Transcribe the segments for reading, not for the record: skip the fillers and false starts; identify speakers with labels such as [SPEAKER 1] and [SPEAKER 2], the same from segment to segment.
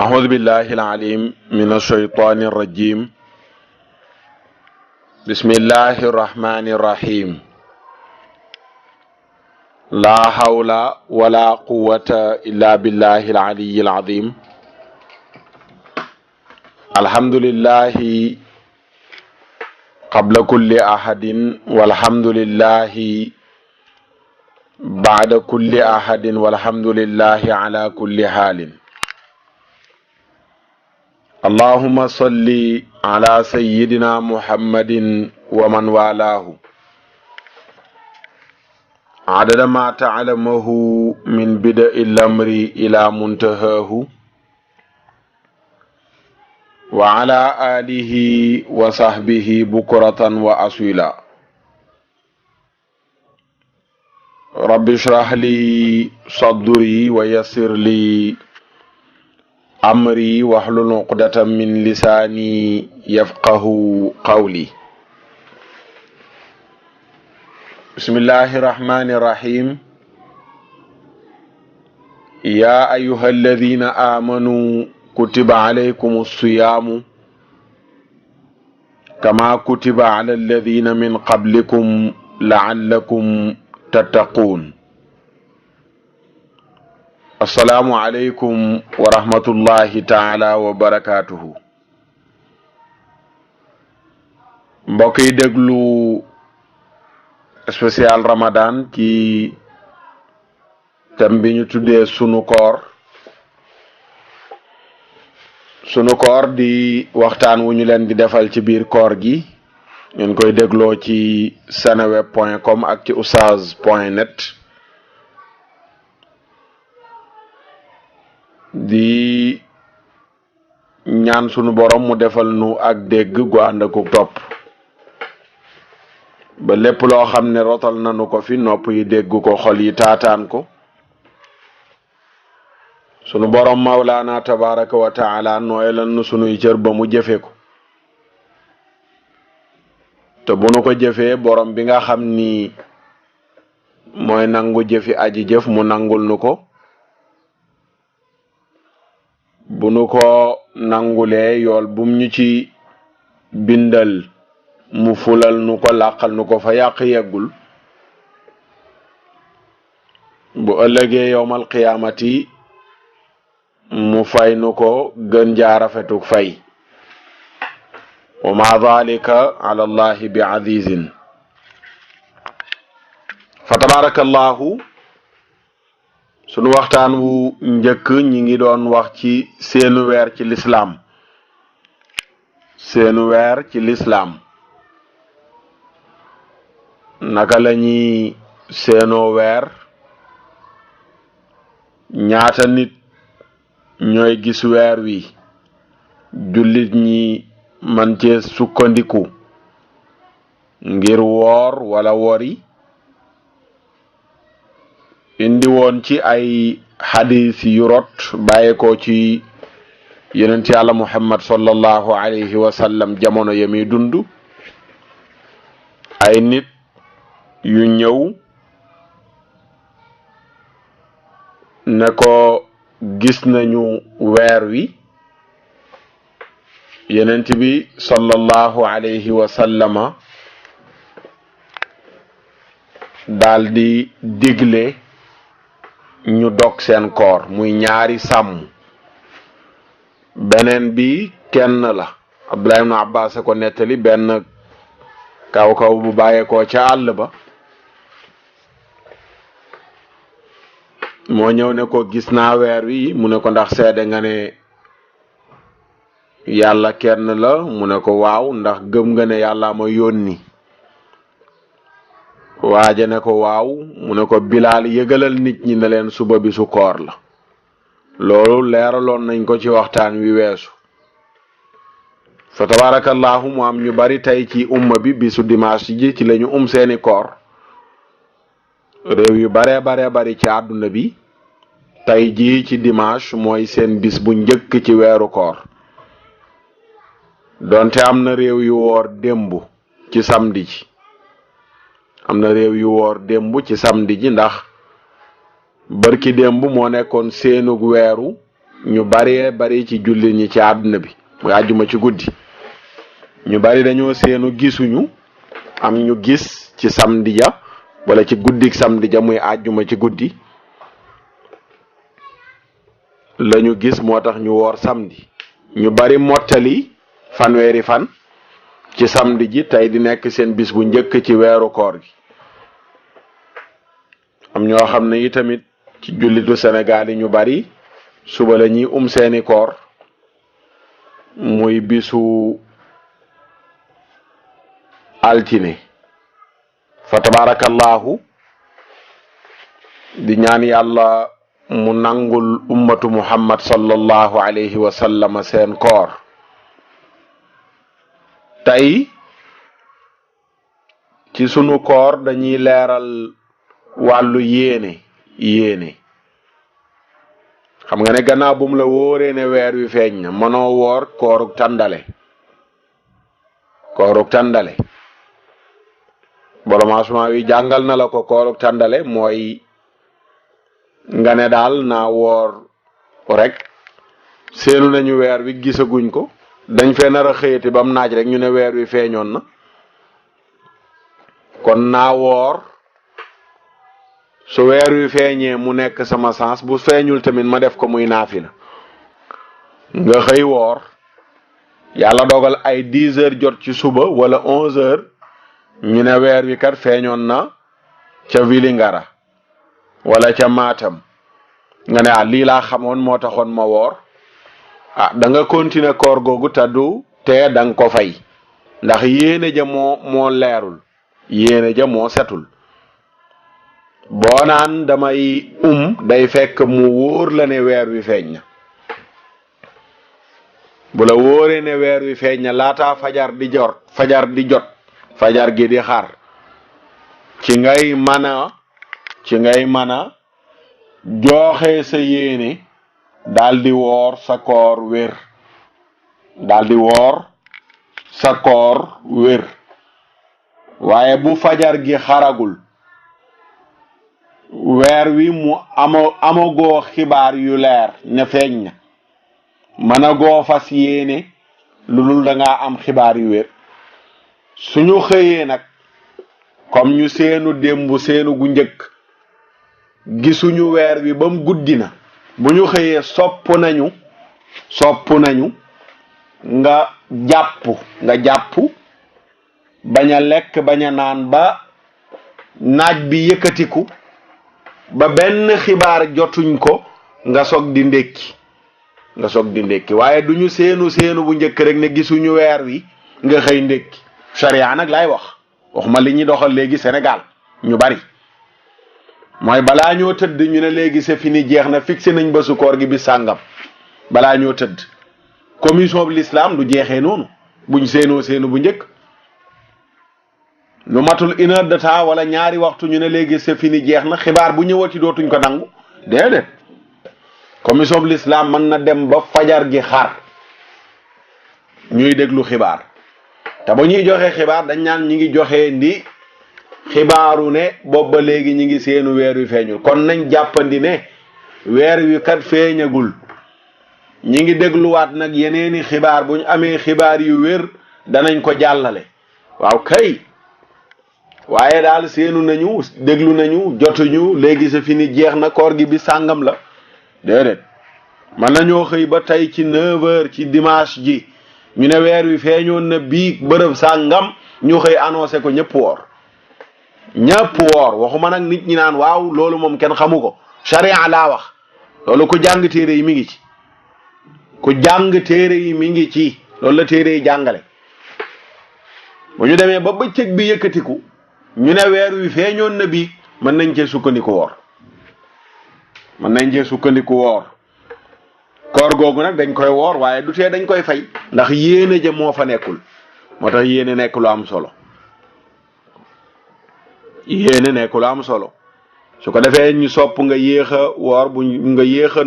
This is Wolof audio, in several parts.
[SPEAKER 1] أعوذ بالله العليم من الشيطان الرجيم. بسم الله الرحمن الرحيم. لا حول ولا قوة إلا بالله العلي العظيم. الحمد لله قبل كل أحد والحمد لله بعد كل أحد والحمد لله على كل حال. اللهم صل على سيدنا محمد ومن والاه عدد ما تعلمه من بدء الأمر إلى منتهاه، وعلى آله وصحبه بكرة وأصيلا. رب اشرح لي صدري ويسر لي أمري واحلل عقدة من لساني يفقه قولي. بسم الله الرحمن الرحيم. يا أيها الذين آمنوا كتب عليكم الصيام كما كتب على الذين من قبلكم لعلكم تتقون. السلام عليكم ورحمة الله تعالى وبركاته. mbokk yi déglu spécial Ramadan ci thème bi ñu tuddee sunu koor di waxtaan wu ñu leen di defal ci biir koor gi. ngeen koy dégloo ci seneweb.com ak ci oustaz.net. di ñaan sunu borom mu defal nu ak dégg gu ànd ak topp ba lépp loo xam ne rotal nanu ko fi nopp yi dégg ko, xol yi taataan ko. sunu borom mawlaana tabaraka wa taala nooyalal nu sunuy cër ba mu jëfe ko, te bu nu ko jëfee borom bi nga xam ni mooy nangu jëfi aji jëf mu nangul nu ko. bu nu ko nangulee yool bum ñu ci bindal mu fulal nu ko, làqal nu ko fa yàq yeggul. bu ëllëgee yowmal qiyaamati mu fay nu ko gën jaa rafetuk fay. wa ma dhalika ala allahi bi azizin. fa tabarakallahu. sunu waxtaan wu njëkk ñi ngi doon wax ci seenu weer ci lislaam. seenu weer ci lislaam naka la ñuy seenoo weer, ñaata nit ñooy gis weer wi, jullit ñi man cee sukkandiku ngir woor wala wori. indi woon ci ay xadis yu rot bàyyi ko ci yonent yàlla muhammad sallallahu alayhi wa sallam jamono ya muy dund. ay nit yu ñëw ne ko gis nañu weer wi. yonent bi sallallahu alayhi wa sallama daal di digle ñu dog seen koor, muy ñaari sàmm. beneen bi kenn la, Abdullah ibn Abbas ko nettali, benn kaw bu bàyyeekoo ca àll ba moo ñëw ne ko gis naa weer wi. mu ne ko ndax seede nga ne yàlla kenn la? mu ne ko waaw. ndax gëm nga ne yàlla ma yónni? waaja ne ko waaw. mu ne ko Bilaal yëgalal nit ñi ne leen suba bisu koor la. loolu leeraloon nañ ko ci waxtaan wi weesu. fa tabarakallahu mu am ñu bari tey ci umma bi bisu dimanche ji ci lañu seeni koor. réew yu bare bari ci àdduna bi tey jii ci dimanche mooy seen bis bu njëkk ci weeru koor. donte am na réew yu woor démb ci samedi ji. am na réew yu woor démb ci samedi ji, ndax barki démb moo nekkoon seenug weeru ñu bari ci jullit ñi ci àdduna bi muy àjjuma ci guddi ñu bari dañoo seenu gisuñu am ñu gis ci samedi ja wala ci guddik samedi ja muy àjjuma ci guddi lañu gis moo tax ñu woor samedi ñu bari mottali fanweeri fan ci samedi ji tey di nekk seen bis bu njëkk ci weeru koor gi am ñoo xam ne itamit ci jullitu Sénégal yi ñu bari suba la ñuy seeni koor muy bisu altine fa tabarakallahu di ñaan yàlla mu nangul ummatu muhammad sallallahu alayhi wa sallam seen koor tey ci sunu koor dañuy leeral wàllu yéene xam nga ne gannaaw bu mu la wóoree ne weer wi feeñ na mënoo woor kooruk tàndale boromaasuma wi jàngal na la ko kooruk tàndale mooy nga ne daal naa woor rek seenu nañu weer wi gisaguñ ko dañ fee nar a xëyati bam naaj rek ñu ne weer wi feeñoon na kon naa woor su weer wi feeñee mu nekk sama sens bu feeñul tamit ma def ko muy naafila nga xëy woor yàlla dogal ay 10 heures jot ci suba wala 11 heures ñu ne weer wi kat feeñoon na ca Vélingara wala ca Matam nga ne lii laa xamoon moo taxoon ma woor da nga continuer koor googu taddu te da nga ko fay ndax yéene ja moo leerul yéene ja moo setul boo naan damay day fekk mu wóor la ne weer wi feeñ na bu la wóoree ne weer wi feeñ na laataa fajar di jot fajar gi di xar ci ngay mën a joxe sa yéene daldi woor sa koor wér waaye bu fajar gi xaragul weer wi mu amagoo xibaar yu leer ne feeñ na mën a goo fas yéene lu dul da ngaa am xibaar yu wér suñu xëyee nag comme ñu seenu démb seenu gu njëkk gisuñu weer wi ba mu guddi na bu ñu xëyee sopp nañu nga jàpp bañ a lekk bañ a naan ba naaj bi yëkkatiku ba benn xibaar jotuñ ko nga soog di ndékki waaye duñu seenu bu njëkk rek ne gisuñu weer wi nga xëy ndékki sharia nag laay waxuma li ñuy doxal léegi Sénégal ñu bari mooy balaa ñoo tëdd ñu ne léegi c'est fini jeex na fixé nañ ba su koor gi bi sàngam balaa ñoo tëdd commission bi l'islam du jeexee noonu buñ seenu bu njëkk lu matul 1 heure de temps wala ñaari waxtu ñu ne léegi c'est fini jeex na xibaar bu ñëwati dootuñ ko nangu déedéet commission bi l'islam mën na dem ba fajar gi xar ñuy déglu xibaar te ba ñuy joxe xibaar dañ naan ñi ngi joxe ndi xibaaru ne boobu ba léegi ñi ngi seenu weer wi feeñul kon nañ jàppandi ne weer wi kat feeñagul ñi ngi dégluwaat nag yeneeni xibaar bu ñu amee xibaar yu wér danañ ko jàllale waaw kay waaye daal seenu nañu déglu nañu jotuñu léegi sa fini jeex na koor gi bi sàngam la déedéet man nañoo xëy ba tey ci 9 heures ci dimanche ji ñu ne weer wi feeñoon na biig bërëb sàngam ñu xëy annoncé ko ñëpp woor waxuma nag nit ñi naan waaw loolu moom kenn xamu ko charia laa wax loolu ku jàng téere yi mi ngi ci loolu la téere yi jàngale bu ñu demee ba bëccëg bi yëkkatiku ñu ne weer wi feeñoon na biig mën nañ cee sukkandiku woor koor googu nag dañ koy woor waaye du tee dañ koy fay ndax yéene ja moo fa nekkul moo tax yéene nekk lu am solo su ko defee ñu sopp nga yéex a woor nga yéex a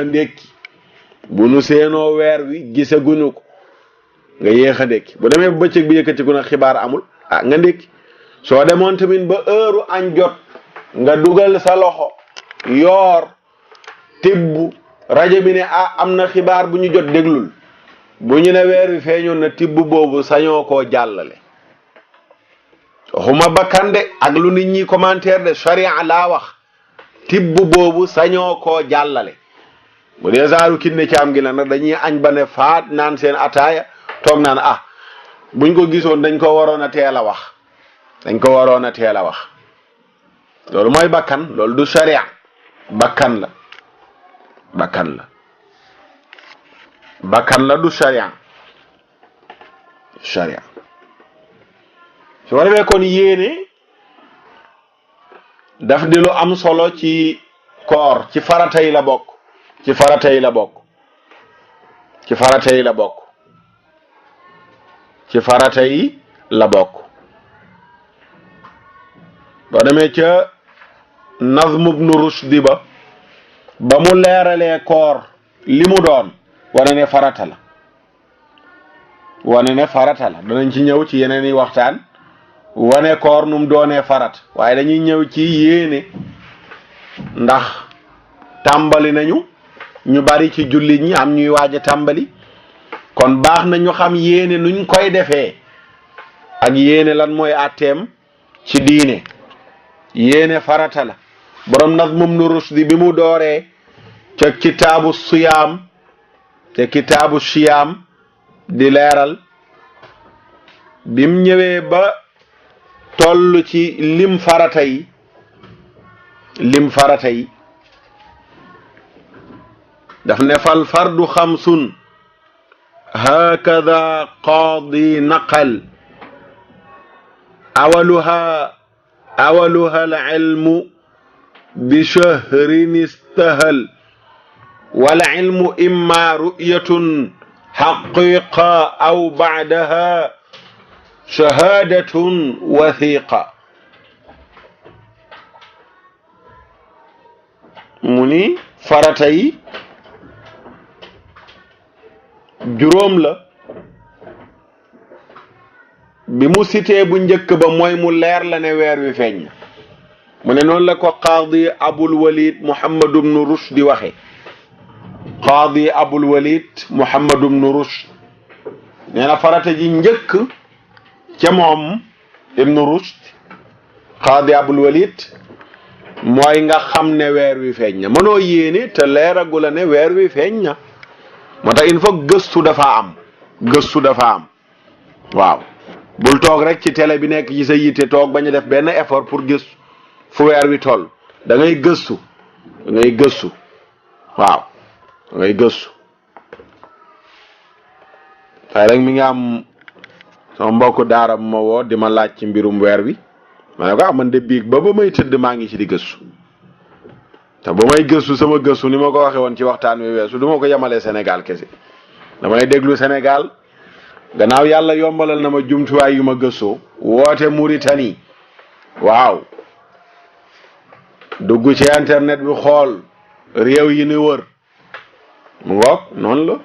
[SPEAKER 1] ndékki bu nu seenoo weer wi gisaguñu ko nga yéex a ndékki bu demee ba bëccëg bi yëkkatiku nag xibaar amul nga ndékki soo demoon tamit ba heure añ jot nga dugal sa loxo yoor tibb rajo bi ne am na xibaar bu ñu jot déglul bu ñu ne weer wi feeñoon na tibb boobu sañoo koo jàllale waxuma bakkande ak lu nit ñi commentaire de charia laa wax tibb boobu sañoo koo jàllale bu dee saaru kinne caam gi la nag dañuy añ ba ne faat naan seen ataaya toog naan buñ ko gisoon dañ ko waroon a teel a wax loolu mooy bakkan loolu du charia bakkan la du charia su ko defee kon yéene daf di lu am solo ci koor ci farata yi la bokk boo demee ca Nazm ibn Rushdi ba mu leeralee koor li mu doon wane ne farata la danañ ci ñëw ci yeneen i waxtaan wane koor num doonee farat waaye dañuy ñëw ci yéene ndax tàmbali nañu ñu bari ci jullit ñi am ñuy waaj a tàmbali kon baax na ñu xam yéene nuñ koy defee ak yéene lan mooy àtteem ci diine yéene farata la borom Nazm ibn Rushdi bi mu dooree ca kitaabu siyaam te kitaabu siyaam di leeral bim ñëwee ba toll ci lim farata yi daf ne fal fardu xamsun hakada qaadi naqal awaluha al ilmu bi shahrin istahal wal ilmu imma ru'yatun haqiqa aw ba'daha shahadatun wathiqa mu ni farata yi juróom la bi mu cité bu njëkk ba mooy mu leer la ne weer wi feeñ na mu ne noonu la ko qaadi abul walid muhammad ibn rushd di waxe qaadi abul walid muhammad ibn rushd nee na farata ji njëkk ca moom ibn rushd qaadi abul walid mooy nga xam ne weer wi feeñ na mënoo yéene te leeragu la ne weer wi feeñ na moo tax il faut gëstu dafa am waaw bul toog rek ci télé bi nekk ci sa yitte toog bañ a def benn effort pour gëstu fu weer wi toll da ngay gëstu waaw da ngay gëstu tey rek mi nga am sama mbokk daara ma woo di ma laaj ci mbirum weer wi ma ne ko man de biig ba may tëdd maa ngi ci di gëstu te ba may gëstu sama gëstu ni ma ko waxee woon ci waxtaan wi weesu du ma ko yemalee Sénégal kese damay déglu Sénégal gannaaw yàlla yombalal na ma jumtuwaay yu ma gëstoo woote Mauritanie waaw dugg ci internet bi xool réew yi ni wër mu ngoog noonu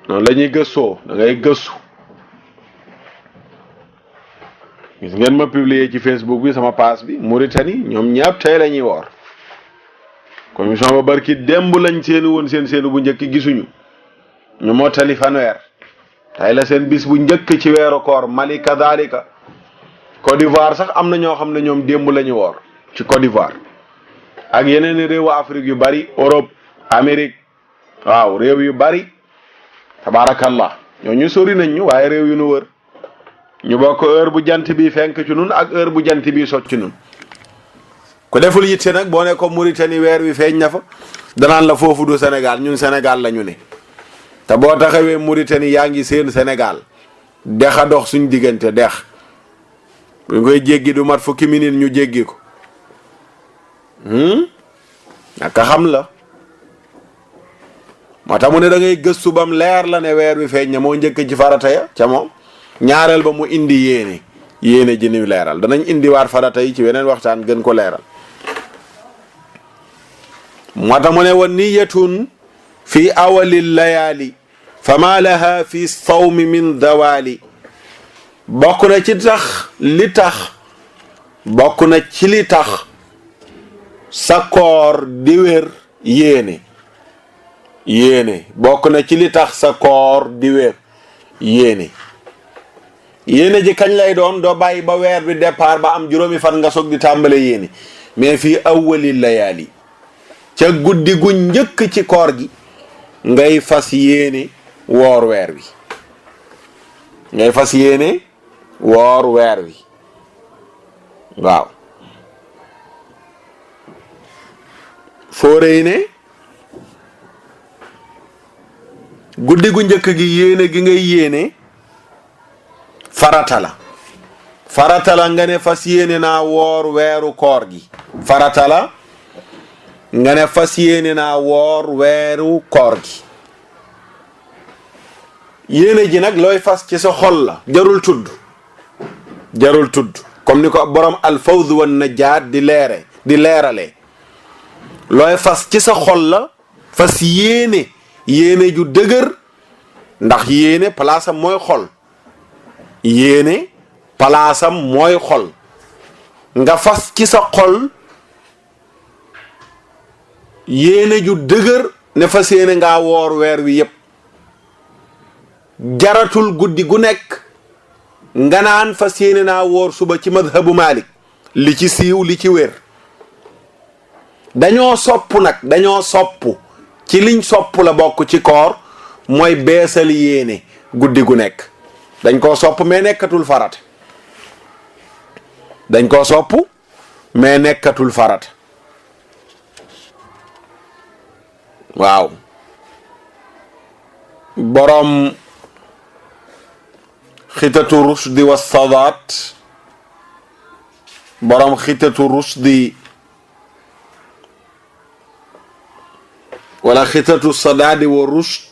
[SPEAKER 1] la ñuy gëstoo da ngay gëstu gis ngeen ma publier ci Facebook bi sama page bi Mauritanie ñoom ñëpp tey la ñuy woor commission ba barki démb lañ seenu woon seenu bu njëkk gisuñu ñu mottali fanweer tey la seen bis bu njëkk ci weeru koor Mali kadalika Côte d'Ivoire sax am na ñoo xam ne ñoom démb la ñu woor ci Côte d'Ivoire ak yeneen réewu Afrique yu bari Europe Amérique waaw réew yu bari tabarakallah ñooñu sori nañ ñu waaye réew yu nu wër ñu bokk heure bu jant bi fenk ci nun ak heure bu jant bi sot ci nun ku deful yitte nag boo ne ko Mauritanie weer wi feeñ na fa danaan la foofu du Sénégal ñun Sénégal la ñu ne te boo taxawee Mauritanie yaa ngi seen Sénégal dex a dox suñ diggante dex bu koy jéggi du mat fukki minute ñu jéggi ko naka xam la moo tax mu ne da ngay gëstu bam leer la ne weer wi feeñ na moo njëkk ci farata ya ca moom ñaareel ba mu indi yéene ji ni leeral danañ indi waat farata yi ci weneen waxtaan gën ko leeral moo tax mu ne wa niyatun fi awalil layaali fama laha fi sawmi min dawali bokk na ci li tax sa koor di wér yéene bokk na ci li tax sa koor di wér yéene ji kañ lay doon? doo bàyyi ba weer bi départ ba am juróomi fan nga soog di tàmbale yéene, mais fii awwali layaali ca guddi gu njëkk ci koor gi ngay fas yéene woor weer wi waaw fóoree ne guddi gu njëkk gi yéene gi ngay yéene farata la nga ne fas yéene naa woor weeru koor gi farata la nga ne fas yéene naa woor weeru koor gi. yéene ji nag looy fas ci sa xol la, jarul tudd comme ni ko borom alfawz wan najaat di leerale looy fas ci sa xol la, fas yéene ju dëgër, ndax yéene palaasam mooy xol. nga fas ci sa xol yéene ju dëgër ne fas yéene ngaa woor weer wi yépp. jaratul guddi gu nekk nga naan fas yéene naa woor suba ci madhabu Malik, li ci siiw li ci wér. dañoo sopp ci liñ sopp la bokk ci koor mooy beesal yéene guddi gu nekk. dañ koo sopp mais nekkatul farata. waaw borom xitatu rusdi wa sadaat borom xitatu rusdi wala xitatu sadaadi wa rusd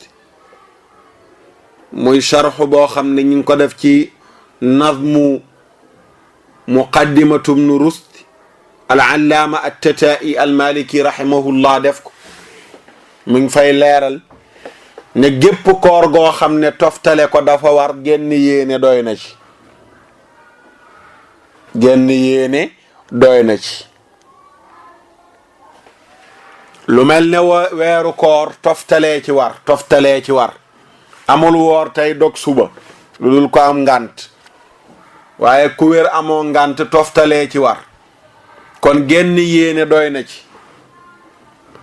[SPEAKER 1] muy sharxu boo xam ne ñu ngi ko def ci nazmu muqaddimatum nu rusd al allaama at-tataa'i al maliki rahimahullah def ko mu ngi fay leeral ne gépp koor goo xam ne toftale ko dafa war genn yéene doy na ci. lu mel ne weeru koor toftalee ci war amul woor tey dog suba lu dul ko am ngànt, waaye ku wér amoo ngànt toftalee ci war, kon genn yéene doy na ci.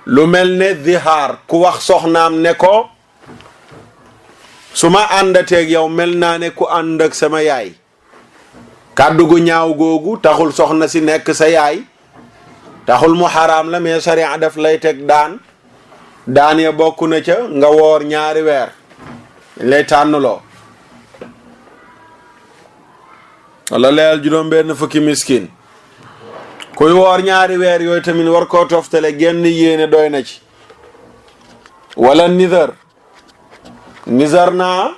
[SPEAKER 1] lu mel ne zihaar, ku wax soxnaam ne ko su ma àndateeg yow mel naa ne ku ànd ak sama yaay, kàddu gu ñaaw googu taxul soxna si nekk sa yaay, taxul mu xaraam la, mais sariya daf lay teg daan ya bokk na ca nga woor 2 weer lay tànnloo, wala leyal juróom-benn fukki miskin. kuy woor 2 weer yooyu tamit war koo toftale genn yéene doy na ci. wala nizar naa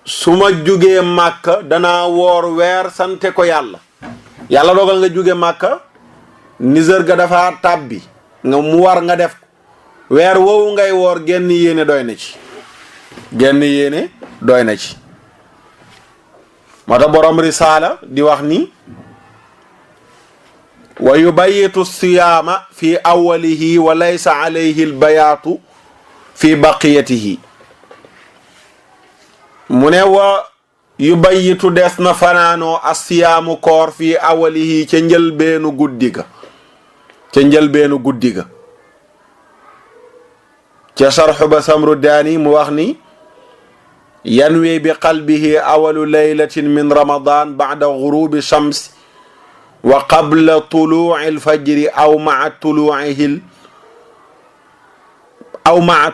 [SPEAKER 1] su ma jugee màkka danaa woor weer sante ko yàlla dogal nga jóge màkka, nizar ga dafa tàbbi nga mu war nga def weer woowu ngay woor genn yéene doy na ci. moo tax borom risaala di wax ni wa yubayitu siyaama fi awwalihi wa laysa alayhi albayaatu fi baqiyatihi. mu ne wa yubayitu des na fanaanoo asiyaamu koor fi awwalihi ca njëlbeenu guddi ga ca sarxu ba samru daani mu wax ni yanwi bi qalbihi awalu laylatin min ramadan ba'da ghurubi shams wa qabla tuluu'i alfajri aw ma'a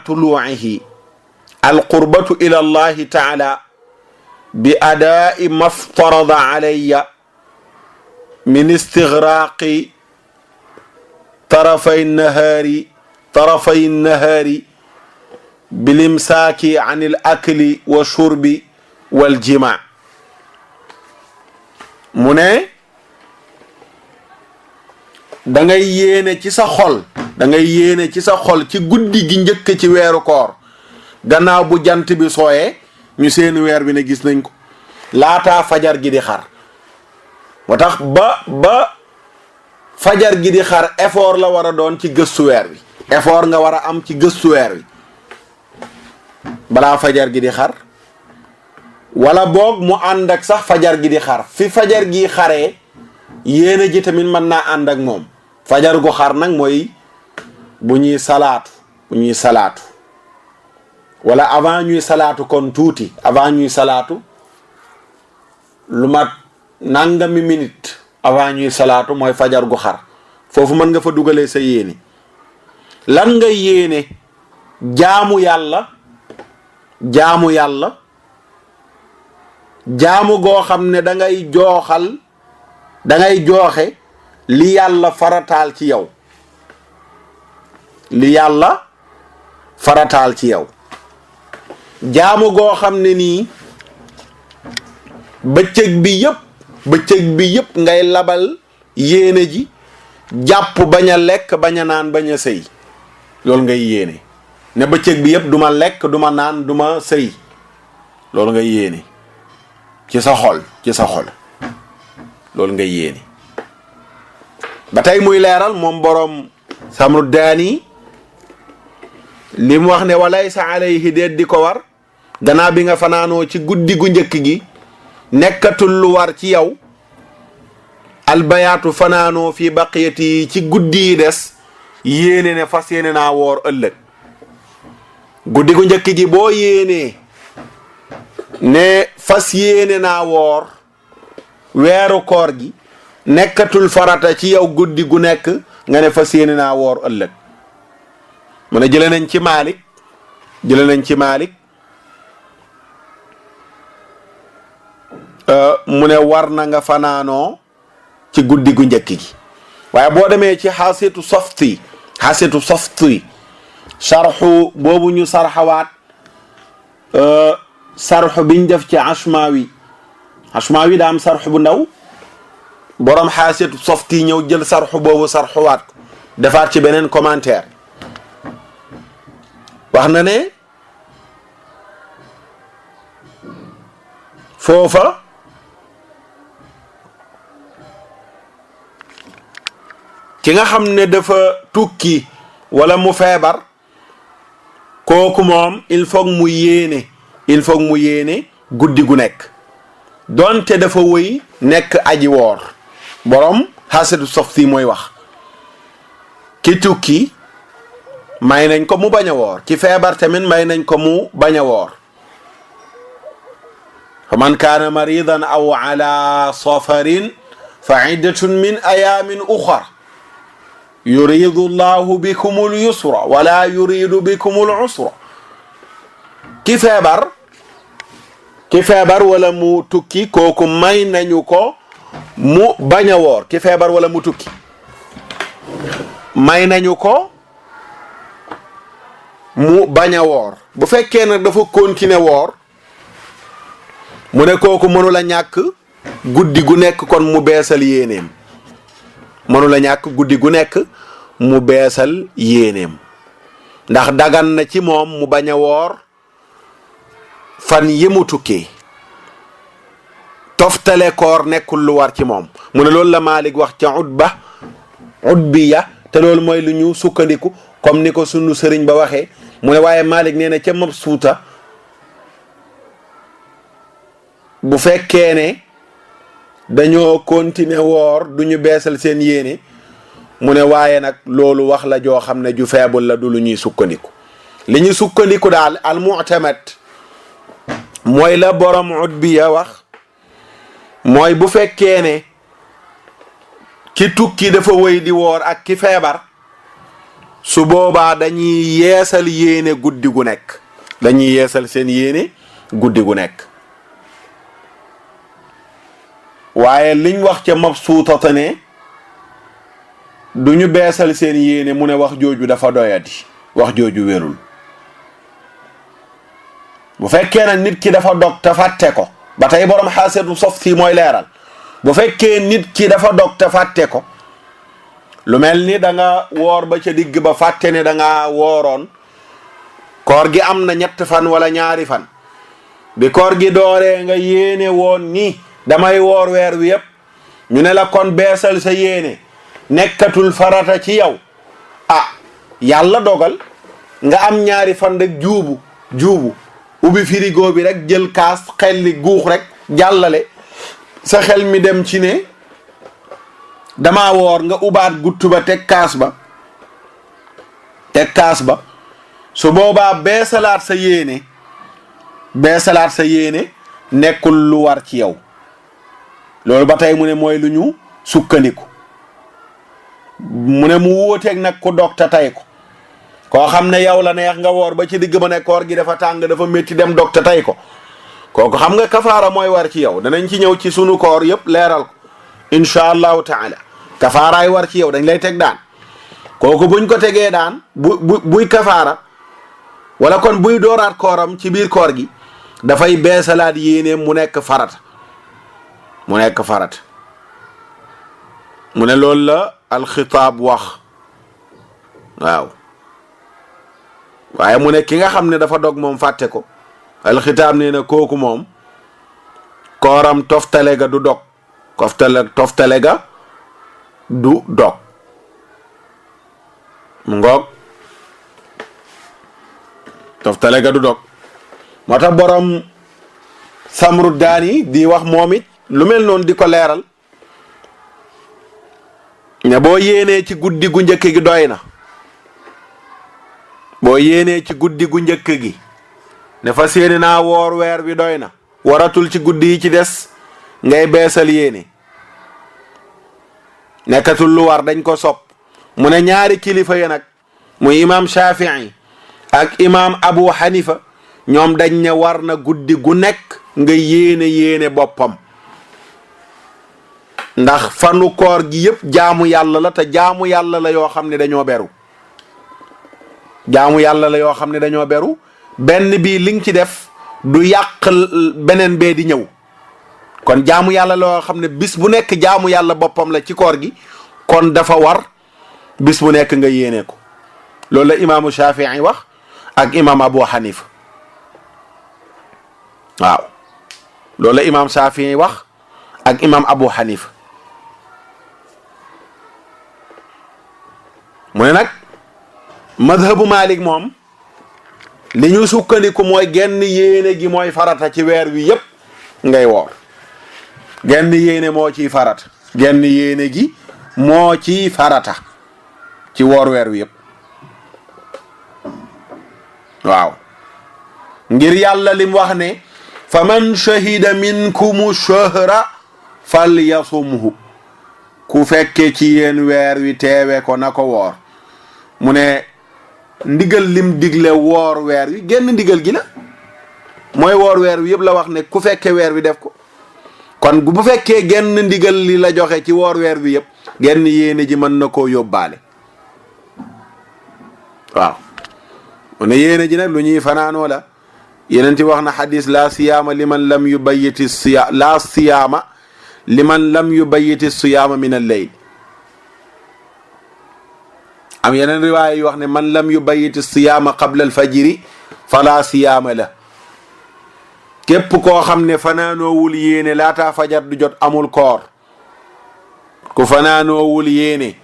[SPEAKER 1] tuluu'ihi alqurbatu ila allahi taala bi adaa'i ma ftarada alayya min istighraaqi tarafay nahaari bilimsaaki an il akli wa shurbi wal jima. mu ne da ngay yéene ci sa xol ci guddi gi njëkk ci weeru koor gannaaw bu jant bi sooyee ñu seen weer bi ne gis nañ ko laataa fajar gi di xar. moo tax ba fajar gi di xar effort la war a doon ci gëstu weer wi effort nga war a am ci gëstu weer wi balaa fajar gi di xar wala boog mu ànd ak sax fajar gi di xar fi fajar gi xaree yéene ji tamit mën naa ànd ak moom fajar gu xar nag mooy bu ñuy salaatu wala avant ñuy salaatu kon tuuti avant ñuy salaatu lu mat nangami minute avant ñuy salaatu mooy fajar gu xar foofu mën nga fa dugalee sa yéene lan nga yéene jaamu yàlla jaamu goo xam ne da ngay jooxe li yàlla farataal ci yow jaamu goo xam ne nii bëccëg bi yëpp ngay labal yéene ji jàpp bañ a lekk bañ a naan bañ a sëy loolu ngay yéene ne bëccëg bi yëpp duma lekk duma naan duma sëy loolu ngay yéene ci sa xol loolu ngay yéene ba tey muy leeral moom boroom Samru Daani li mu wax ne walaysa alayhi déet di ko war gannaaw bi nga fanaanoo ci guddi gu njëkk gi nekkatul lu war ci yow albayaatu fanaanoo fii baqiyati ci guddi yi des yéene ne fas yéene naa woor ëllëg guddi gu njëkk ji boo yéenee ne fas yéene naa woor weeru koor gi nekkatul farata ci yow guddi gu nekk nga ne fas yéene naa woor ëllëg mu ne jële nañ ci Maalik mu ne war na nga fanaanoo ci guddi gu njëkk gi waaye boo demee ci xaasitu softi sarxu boobu ñu sarxawaat sarxu biñ def ci Ashmawi daa am sarxu bu ndaw borom xaasitu softi ñëw jël sarxu boobu sarxuwaat ko defaat ci beneen commentaire wax na ne foofa ki nga xam ne dafa tukki wala mu feebar kooku moom il faut mu yéene guddi gu nekk donte dafa wëy nekk aji woor borom xaasitu softi mooy wax ki tukki may nañ ko mu bañ a woor ki feebar tamit may nañ ko mu bañ a woor fa man kaana maridan aw ala safarin fa iddatun min ayamin uxar yuridu llahu bikum al yusra wala yuridu bikum al usra ki feebar wala mu tukki kooku may nañu ko mu bañ a woor ki feebar wala mu tukki may nañu ko mu bañ a woor bu fekkee nag dafa continuer woor mu ne kooku mënula ñàkk guddi gu nekk kon mu beesal yéeneem ndax dagan na ci moom mu bañ a woor fan yi mu tukkee toftale koor nekkul lu war ci moom mu ne loolu la Maalik wax ca utbiya te loolu mooy lu ñu sukkandiku comme ni ko sunu sëriñ ba waxee mu ne waaye Maalik nee na ca mabsuuta bu fekkee ne dañoo continuer woor du ñu beesal seen yéene mu ne waaye nag loolu wax la joo xam ne ju feebul la du lu ñuy sukkandiku li ñu sukkandiku daal al mu'tamad mooy la borom utbiya wax mooy bu fekkee ne ki tukki dafa wëy di woor ak ki feebar su boobaa dañuy yeesal yéene guddi gu nekk dañuy yeesal seen yéene guddi gu nekk waaye liñ wax ca mabsuutata ne du ñu beesal seen yéene mu ne wax jooju dafa doyadi wax jooju wérul bu fekkee nag nit ki dafa dog te fàtte ko ba tey borom xaasitu softi mooy leeral bu fekkee nit ki dafa dog te fàtte ko lu mel ni da nga woor ba ca digg ba fàtte ne da nga wooroon koor gi am na 3 fan wala 2 fan bi koor gi dooree nga yéene woon ni damay woor weer wi yëpp ñu ne la kon beesal sa yéene nekkatul farata ci yow yàlla dogal nga am ñaari fan rek juubu ubbi frigo bi rek jël kaas xel li guux rek jàllale sa xel mi dem ci ne dama woor nga ubaat guttu ba teg kaas ba su boobaa beesalaat sa yéene nekkul lu war ci yow loolu ba tey mu ne mooy lu ñu sukkandiku mu ne mu wóoteeg nag ku dog ta tay ko koo xam ne yow la neex nga woor ba ci digg ba ne koor gi dafa tàng dafa métti dem dog ta tay ko kooku xam nga kafaara mooy war ci yow danañ ci ñëw ci sunu koor yëpp leeral ko incha allahu taala kafaaraay war ci yow dañ lay teg daan kooku buñ ko tegee daan buy kafaara wala kon buy dooraat kooram ci biir koor gi dafay beesalaat yéene mu nekk farata mu ne loolu la alxitaab wax waaw waaye mu ne ki nga xam ne dafa dog moom fàtte ko alxitaab nee na kooku moom kooram toftale ga du dog toftale ga du dog mu ngoog toftale ga du dog moo tax borom samru daani di wax moom it lu mel noonu di ko leeral ne boo yéenee ci guddi gu njëkk gi doy na boo yéenee ci guddi gu njëkk gi ne fas yéene naa woor weer wi doy na waratul ci guddi yi ci des ngay beesal yéene nekkatul lu war dañ ko sopp mu ne ñaari kilifa yi nag muy imam Shafii ak imam Abu Hanifa ñoom dañ ne war na guddi gu nekk nga yéene boppam ndax fanu koor gi yëpp jaamu yàlla la te jaamu yàlla la yoo xam ne dañoo beru benn bii li nga ci def du yàq beneen bee di ñëw kon jaamu yàlla la yoo xam ne bis bu nekk jaamu yàlla boppam la ci koor gi kon dafa war bis bu nekk nga yéene ko loolu la imaamu Shafii wax ak imaam Abu Hanifa waaw loolu la imaam Shafii wax ak imaam Abu Hanifa mu ne nag madhabu Malik moom li ñu sukkandiku mooy genn yéene gi mooy farata ci weer wi yëpp ngay woor genn yéene moo ciy farata genn yéene gi moo ciy farata ci woor weer wi yëpp waaw ngir yàlla lim wax ne fa man shahida minkumu shahra falyasumhu ku fekke ci yéen weer wi teewe ko na ko woor mu ne ndigal lim digle woor weer wi genn ndigal gi la mooy woor weer wi yëpp la wax ne ku fekke weer wi def ko kon bu fekkee genn ndigal li la joxe ci woor weer wi yëpp genn yéene ji mën na koo yóbbaale waaw mu ne yéene ji nag lu ñuy fanaanoo la yeneen ti wax na xadis la siyaama liman lam yubayyiti siyaama min al-layl am yeneen riwaaya yu wax ne man lam yubayyiti siyaama qabla al-fajri fala siyaama la képp koo xam ne fanaanoowul yéene laataa fajar du jot amul koor ku fanaanoowul yéene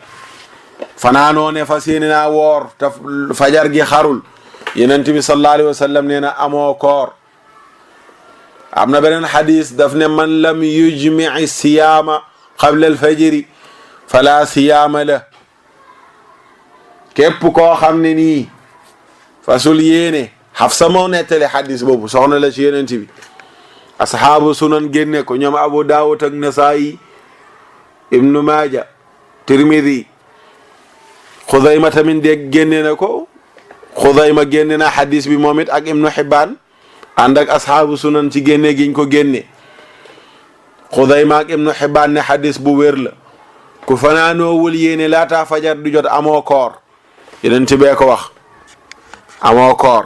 [SPEAKER 1] fanaanoo ne fas yéene naa woor te fajar gi xarul Yonent bi sallallahu alayhi wa sallam nee na amoo koor am na beneen xadis daf ne man lam yujmi'i siyaama qabla al-fajri fala siyaama la képp koo xam ne nii fasul yéene Xafsa moo nettali xadis boobu soxna la ci Yonent bi asxaabu sunan génne ko ñoom Abu Daawud ak Nasaayi Ibnu Maaja Tirmidi Xudayma tamit dégg génne na ko Xudayma génne na xadis bi moom it ak Ibnu Xibbaan ànd ak asxaabu sunan ci génne giñ ko génne Xudayma ak Ibnu Xibbaan ne xadis bu wér la ku fanaanoowul yéene laataa fajar du jot amoo koor Yonent bee ko wax amoo koor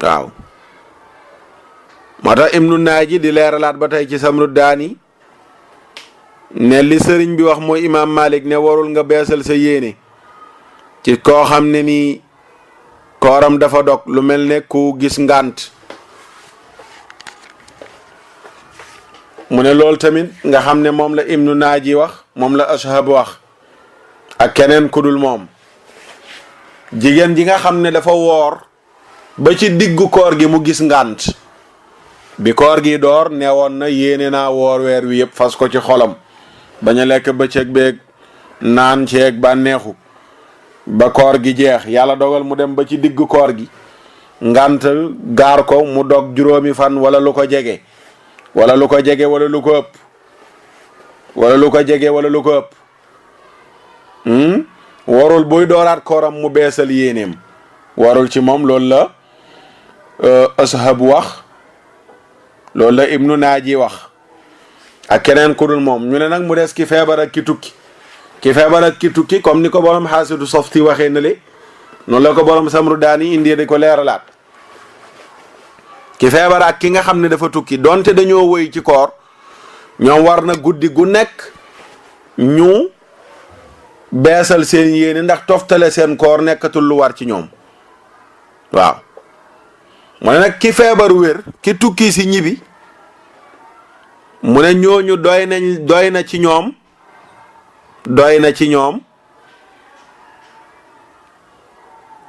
[SPEAKER 1] waaw moo tax Ibnu Naaji di leeralaat ba tey ci Samru Daani ne li sëriñ bi wax mooy imaam Malik ne warul nga beesal sa yéene ci koo xam ne nii kooram dafa dog lu mel ne ku gis ngànt mu ne loolu tamit nga xam ne moom la ibnu naaji wax moom la ashab wax ak keneen ku dul moom jigéen ji nga xam ne dafa woor ba ci diggu koor gi mu gis ngànt bi koor gi door neewoon na yéene naa woor weer wi yëpp fas ko ci xolam bañ a lekk bëccëg beeg naan ceeg bànneexu ba koor gi jeex yàlla dogal mu dem ba ci diggu koor gi ngànt gaar ko mu dog juróomi fan wala lu ko jege wala lu ko jege wala lu ko ëpp wala lu ko jege wala lu ko ëpp warul buy dooraat kooram mu beesal yéeneem warul ci moom loolu la ashab wax loolu la ibnu naaji wax ak keneen ku dul moom ñu ne nag mu des ki feebar ak ki tukki ki feebar ak ki tukki comme ni ko borom xaasidu softi waxee na le noonu la ko borom samru daani indi di ko leeralaat ki feebar ak ki nga xam ne dafa tukki donte dañoo woy ci koor ñoom war na guddi gu nekk ñu beesal seen yéene ndax toftale seen koor nekkatul lu war ci ñoom waaw mu ne nag ki feebar wér ki tukki si ñibbi mu ne ñooñu doy na ci ñoom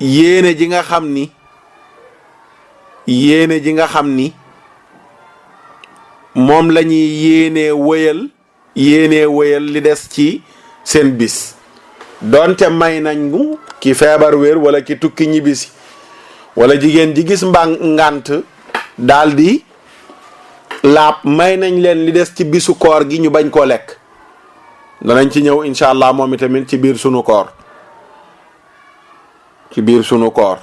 [SPEAKER 1] yéene ji nga xam ni moom la ñuy yéenee wëyal li des ci seen bis donte may nañ mu ki feebar wér wala ki tukki ñibbisi wala jigéen ji gis ngànt daldi laab may nañ leen li des ci bisu koor gi ñu bañ koo lekk danañ ci ñëw incha allah moom itamit ci biir sunu koor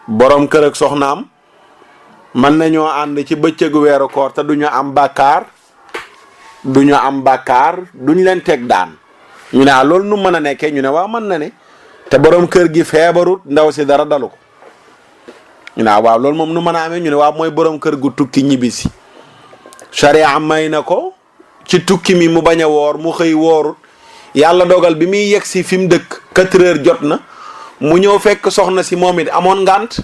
[SPEAKER 1] borom kër ak soxnaam mën nañoo ànd ci bëccëgu weeru koor te duñu am bàkkaar duñ leen teg daan ñu ne loolu nu mën a nekkee ñu ne waaw mën na ne te borom kër gi feebarut ndaw si dara dalu ko ñu ne waaw loolu moom nu mën a amee ñu ne waaw mooy borom kër gu tukki ñibbisi sharia may na ko ci tukki mi mu bañ a woor mu xëy woorut yàlla dogal bi muy yegg si fi mu dëkk 4 heures jot na mu ñëw fekk soxna si moom it amoon ngànt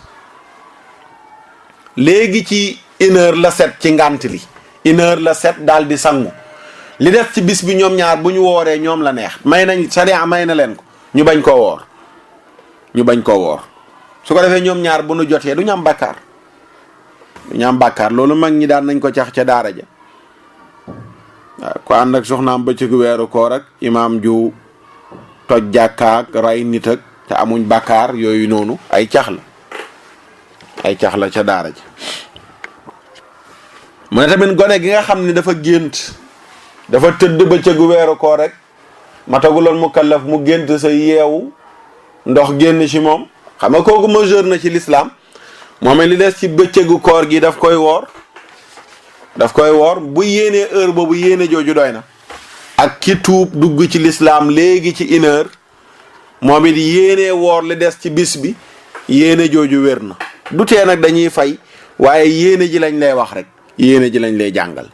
[SPEAKER 1] léegi ci 1 heure la set ci ngànt li 1 heure la set daal di sangu li def ci bis bi ñoom ñaar bu ñu wooree ñoom la neex may nañ sharia may na leen ko ñu bañ koo woor su ko defee ñoom ñaar bu nu jotee du ñu am bàkkaar loolu mag ñi daan nañ ko cax ca daara ja waaw ko ànd ak soxnaam bëccëgu weeru koor ak imaam ju toj jàkkaak ray nit ak te amuñ bàkkaar yooyu noonu ay cax la ca daara ja mu ne tamit gone gi nga xam ne dafa tëdd bëccëgu weeru koor rek mataguloon mu kallaf mu gént sa yeewu ndox génn ci moom xam nga kooku majeur na ci lislaam moom li des ci bëccëgu koor gi daf koy woor bu yéenee heure boobu yéene jooju doy na ak ki tuub dugg ci lislaam léegi ci 1 heure moom it yéenee woor li des ci bis bi yéene jooju wér na du tee nag dañuy fay waaye yéene ji lañ lay wax rek yéene ji lañ lay jàngal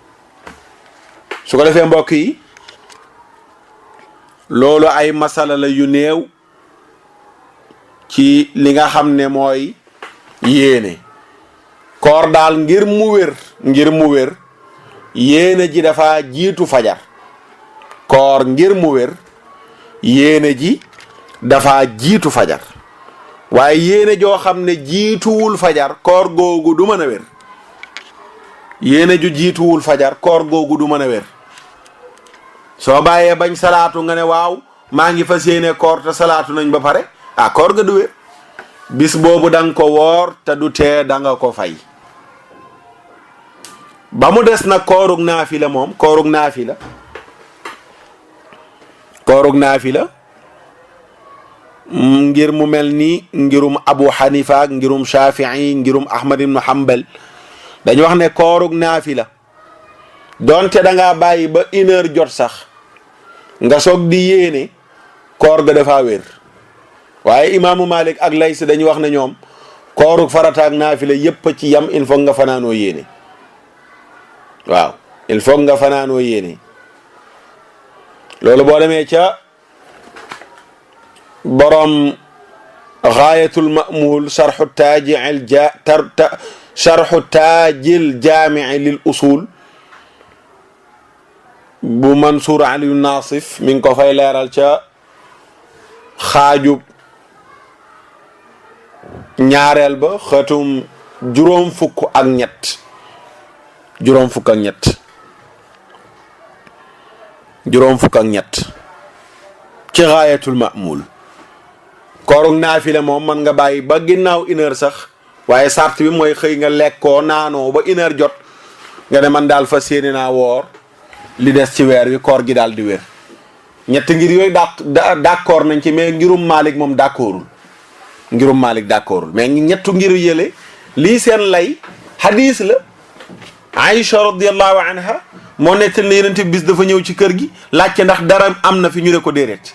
[SPEAKER 1] su ko defee mbokk yi loolu ay masala la yu néew ci li nga xam ne mooy yéene koor daal ngir mu wér yéene ji dafa jiitu fajar koor ngir mu wér yéene ji dafa jiitu fajar waaye yéene joo xam ne jiituwul fajar koor googu du mën a wér yéene ju jiituwul fajar koor googu du mën a wér soo bàyyee bañ salaatu nga ne waaw maa ngi fas yéene koor te salaatu nañ ba pare koor ga du wér bis boobu da nga ko woor te du tee da nga ko fay ba mu des nag koorug naafila moom koorug naafila ngir mu mel ni ngirum Abu Hanifa ak ngirum Shafii ngirum Ahmad ibn Hanbal dañu wax ne koorug naafila donte da ngaa bàyyi ba 1 heure jot sax nga soog di yéene koor ga dafa wér waaye imaamu Malik ak Lays dañuy wax ne ñoom koorug farata ak naafila yépp ci yam il faut nga fanaanoo yéene waaw il faut nga fanaanoo yéene loolu boo demee ca borom gaayatul ma'muul sharxu taajil jaami'i lil usul bu Mansuur Aliyu Naasif mi ngi ko fay leeral ca xaajub ñaareel ba xëtum juróom fukk ak ñett ci Gaayatul Ma'muul. koorug naafile moom man nga bàyyi ba ginnaaw 1 heure sax waaye sart bi mooy xëy nga lekkoo naanoo ba 1 heure jot nga ne man daal fas yéene naa woor li des ci weer wi koor gi daal di wér. ñett ngir yooyu d'accord nañ ci, mais ngirum Malik moom d'accordul mais ñettu ngir yële lii seen lay hadis la. Aïcha radiyallahu anha moo nettal ne yenent bi bis dafa ñëw ci kër gi laajte ndax dara am na fi ñu ne ko déedéet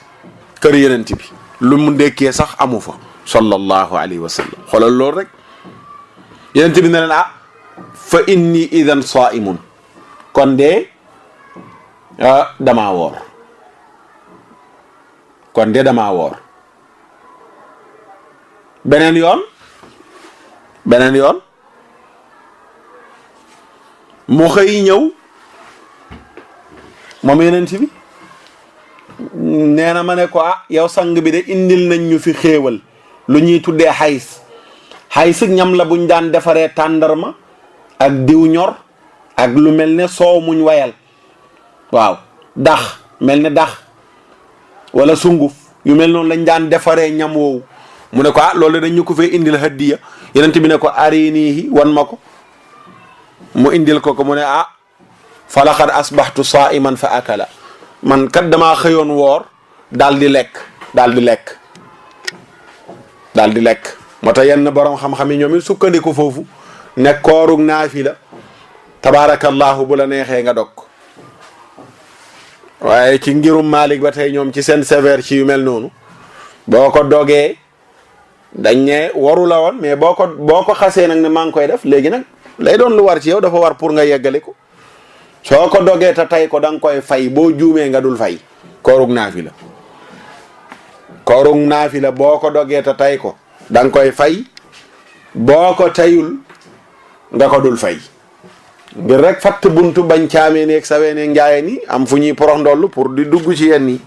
[SPEAKER 1] kër yenent bi lu mu ndekkee sax amu fa sallallahu alayhi wa sallam. xoolal loolu rek yenent bi ne leen fa inni idan saimun, kon de damaa woor beneen yoon mu xëy ñëw moom yenent bi nee na ma ne ko yow sang bi de indil nañ ñu fi xéewal lu ñuy tuddee xays ñam la buñ daan defaree tàndarma ak diw ñor ak lu mel ne soow muñ wayal, waaw dax mel ne dax wala sunguf yu mel noonu lañ daan defaree ñam woowu. mu ne ko loolu dañ ñu ko fee indil hadiya. yenent bi ne ko arinihi wan ma ko. mu indil ko mu ne fa laqad asbaxtu saiman fa akala, man kat damaa xëyoon woor daal di lekk moo tax yenn borom xam-xam yi ñoom it sukkandiku foofu ne koorug naafila tabaarakallahu bu la neexee nga dog. waaye ci ngirum Malik ba tey ñoom ci seen sévère ci yu mel noonu boo ko dogee dañ ne waru la woon, mais boo ko xasee nag ne maa ngi koy def léegi nag lay doon lu war ci yow, dafa war pour nga yeggale ko. soo ko dogee te tay ko da nga koy fay, boo juumee nga dul fay. koorug naafila boo ko dogee te tay ko da nga koy fay, boo ko tayul nga ko dul fay. ngir rek fatt buntu bañ caamee neeg sawee neeg njaayee ni am fu ñuy porox ndollu pour di dugg ci yenn yi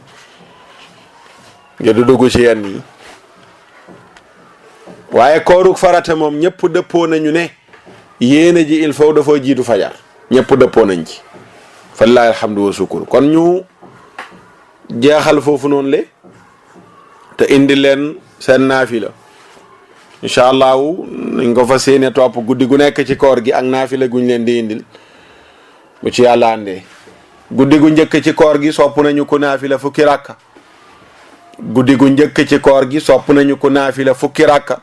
[SPEAKER 1] waaye koorug farata moom ñëpp dëppoo nañu ne yéene ji il faut dafa jiitu fajar. ñëpp dëppoo nañ ci fallahi alhamdu wa sukur. kon ñu jeexal foofu noonu le te indi leen seen naafila incha allahu nañ ko fa séene topp guddi gu nekk ci koor gi ak naafila guñ leen di indil bu ci yàlla àndee. guddi gu njëkk ci koor gi sopp nañu ko naafila fukki rakka.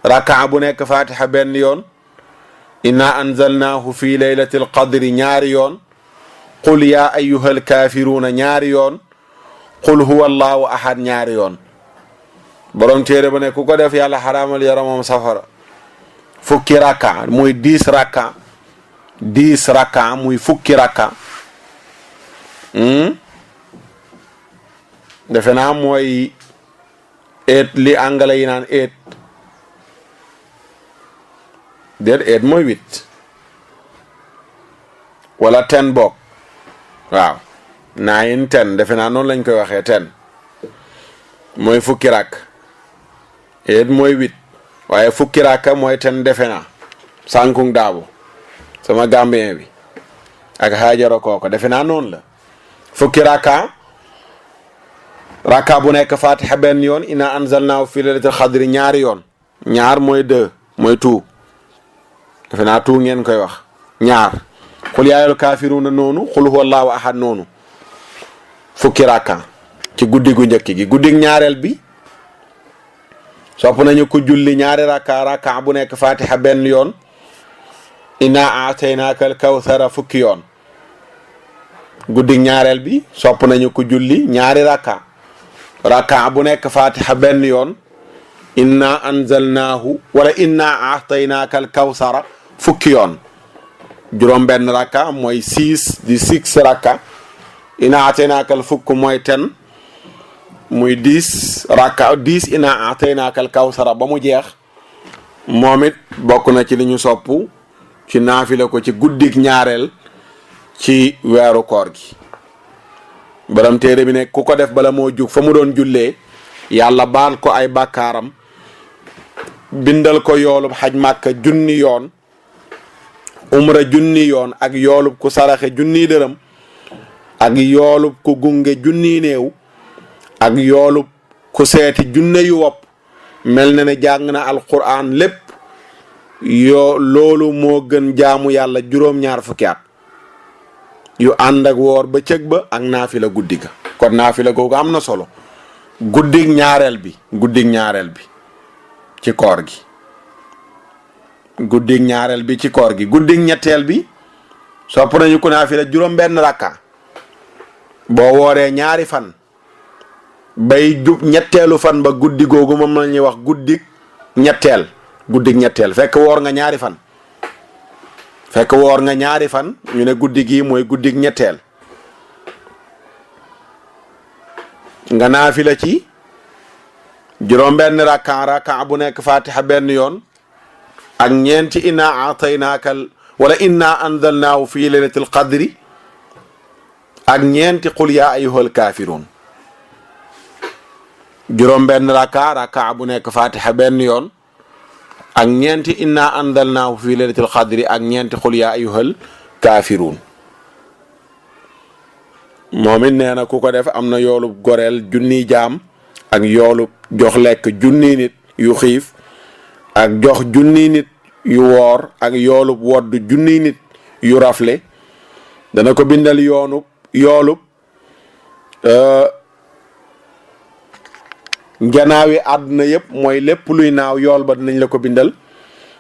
[SPEAKER 1] rakka bu nekk fatiha benn yoon, inna anzalnaahu fi laylatil qadri ñaari yoon, qul yaa ayyuhal kaafiruuna ñaari yoon, qul huwa allahu ahad ñaari yoon. borom téere ba ne ku ko def yàlla xaraamal yaramam safara. fukki rakka muy 10 rakka muy fukki rakka. defe naa mooy 8 li angale yi naan 8 mooy 8 wala 10 boog waaw 9 10 defe naa noonu lañ koy waxee 10 mooy fukki rakk. 8 mooy 8 waaye fukki rakka mooy 10 defe naa sànkung daabo sama gambien bi ak Haajara kooko defe naa noonu la. fukki rakka bu nekk fatiha benn yoon, inna anzalnaahu fi laylatil qadri ñaari yoon. ñaar mooy 2 mooy 2 defe naa 2 ngeen koy wax ñaar. qul yaa ayyuhal kaafiruuna noonu, qul huwa allahu ahad noonu. fukki rakka ci guddi gu njëkk gi. guddig ñaareel bi sopp nañu ko julli ñaari rakka bu nekk fatiha benn yoon, inna aataynaaka al kawsara fukki yoon. guddig ñaareel bi sopp nañu ko julli ñaari rakka bu nekk fatiha benn yoon, inna anzalnaahu wala inna aataynaaka al kawsara fukki yoon. juróom benn rakka mooy 6 di 6 rakka. inna aataynaaka al fukk mooy 10 muy 10 rakka 10 inna aataynaaka al kawsara ba mu jeex. moom it bokk na ci li ñu sopp ci naafila ko ci guddik ñaareel ci weeru koor gi. borom téere bi ne ku ko def bala moo jug fa mu doon jullee yàlla baal ko ay bàkkaaram bindal ko yoolub xaj màkka junni yoon umra junni yoon ak yoolub ku saraxe junni dërëm ak yoolub ku gunge junni néew ak yoolub ku seeti junne yu wopp mel na ne jàng na alquran lépp loolu moo gën jaamu yàlla juróom-ñaar fukki at yu ànd ak woor ba cëg ba ak naafila guddi ga. kon naafila googu am na solo. guddig ñaareel bi ci koor gi. guddig ñaareel bi ci koor gi. guddig ñetteel bi sopp nañu ko naafila juróom benn rakka boo wooree ñaari fan bay jub ñetteelu fan ba guddi googu moom la ñuy wax guddig ñetteel fekk woor nga ñaari fan ñu ne guddi gi mooy guddig ñetteel nga naafila ci juróom benn rakka bu nekk fatiha benn yoon ak ñeenti inna ataynaakal wala inna anzalnaahu fi laylatil qadri ak ñeenti qul yaa ayyuhal kaafiruun juróom benn rakka bu nekk fatiha benn yoon ak ñeenti inna anzalnaahu fi laylatil qadri ak ñeenti qul yaa ayyuhal kaafiruun moom it nee na ku ko def am na yoolub goreel junniy jaam ak yoolub jox lekk junniy nit yu xiif ak jox junniy nit yu woor ak yoolub wodd junniy nit yu rafle dana ko bindal yoolub njanaawi àdduna yëpp mooy lépp luy naaw yool ba dinañ la ko bindal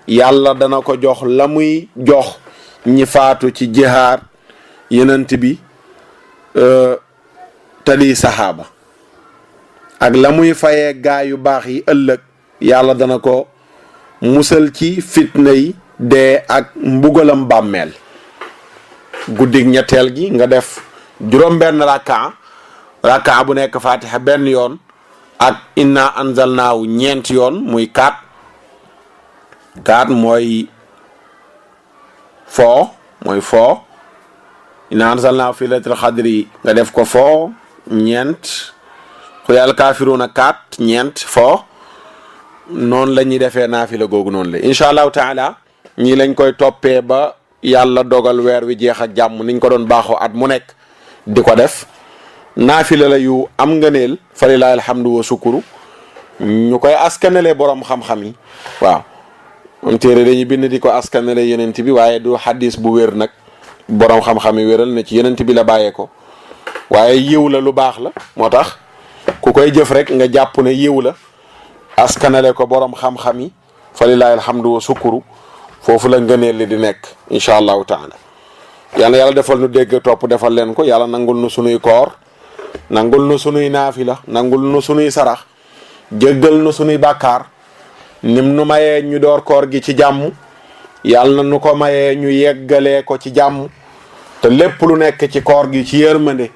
[SPEAKER 1] yàlla dana ko jox la muy jox ñi faatu ci jihaad yenent bi tali saxaaba ak la muy fayee gaa yu baax yi ëllëg yàlla dana ko musal ci fitna yi dee ak mbugalam bàmmeel. guddig ñetteel gi nga def juróom benn rakka bu nekk fatiha benn yoon ak inna anzalnaahu ñeenti yoon muy 4 mooy foo inna anzalnaahu fi laylatil qadri nga def ko foo ñeent qul yaa al kaafiruuna 4 ñeent foo noonu la ñuy defee naafila googu noonu la incha allahu taala ñii lañ koy toppee ba yàlla dogal weer wi jeex ak jàmm niñ ko doon baaxoo at mu nekk di ko def naafila la yu am ngëneel fa lillaahi alhamdu wa sukuru ñu koy askanale borom xam-xam yi waaw am téere dañuy bind di ko askanale yenent bi waaye du xadis bu wér nag borom xam-xam yi wéral na ci yenent bi la bàyyee ko waaye yiw la lu baax la moo tax ku koy jëf rek nga jàpp ne yiw la askanale ko borom xam-xam yi fa lillaahi alhamdu wa sukuru foofu la ngëneel li di nekk incha allahu taala yàlla defal nu dégg topp defal leen ko yàlla nangul nu sunuy koor nangul nu sunuy naafila nangul nu sunuy sarax jéggal nu sunuy bàkkaar nim nu mayee ñu door koor gi ci jàmm yàlla na nu ko mayee ñu yeggalee ko ci jàmm te lépp lu nekk ci koor gi ci yërmande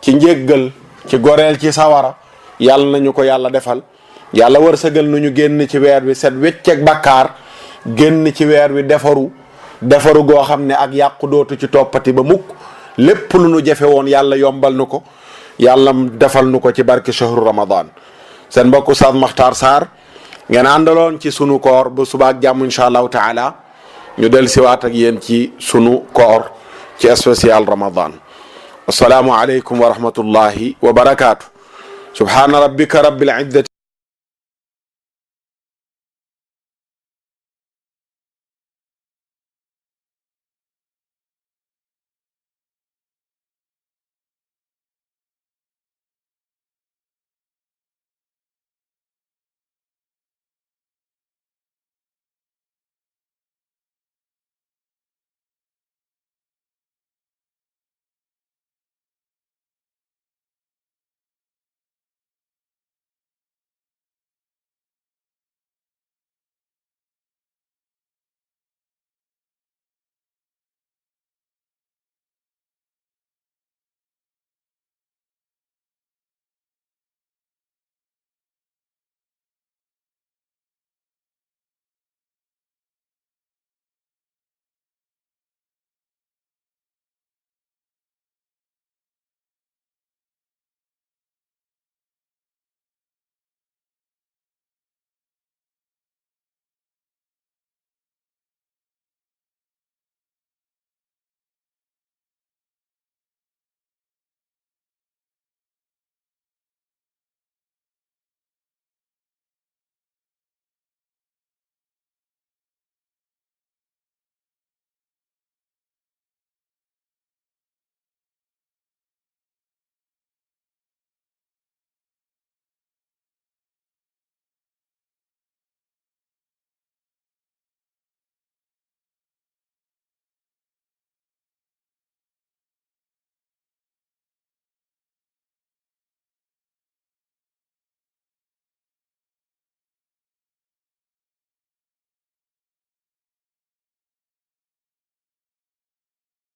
[SPEAKER 1] ci njéggal ci goreel ci sawara yàlla nañu ko yàlla defal yàlla wërsëgal nu ñu génn ci weer wi set wécceeg bàkkaar génn ci weer wi defaru goo xam ne ak yàqu dootu ci toppati ba mukk lépp lu nu jafe woon yàlla yombal nu ko yàlla defal nu ko ci barke shahru ramadan seen mbokk Oustaz Makhtar Sarr ngeen àndaloon ci sunu koor ba subaak jàmm incha allahu taala ñu del siwaat ak yéen ci sunu koor ci spécial ramadan assalaamu aleykum wa rahmatullahi wa barakaatu subhaana rabbika rabbil izzati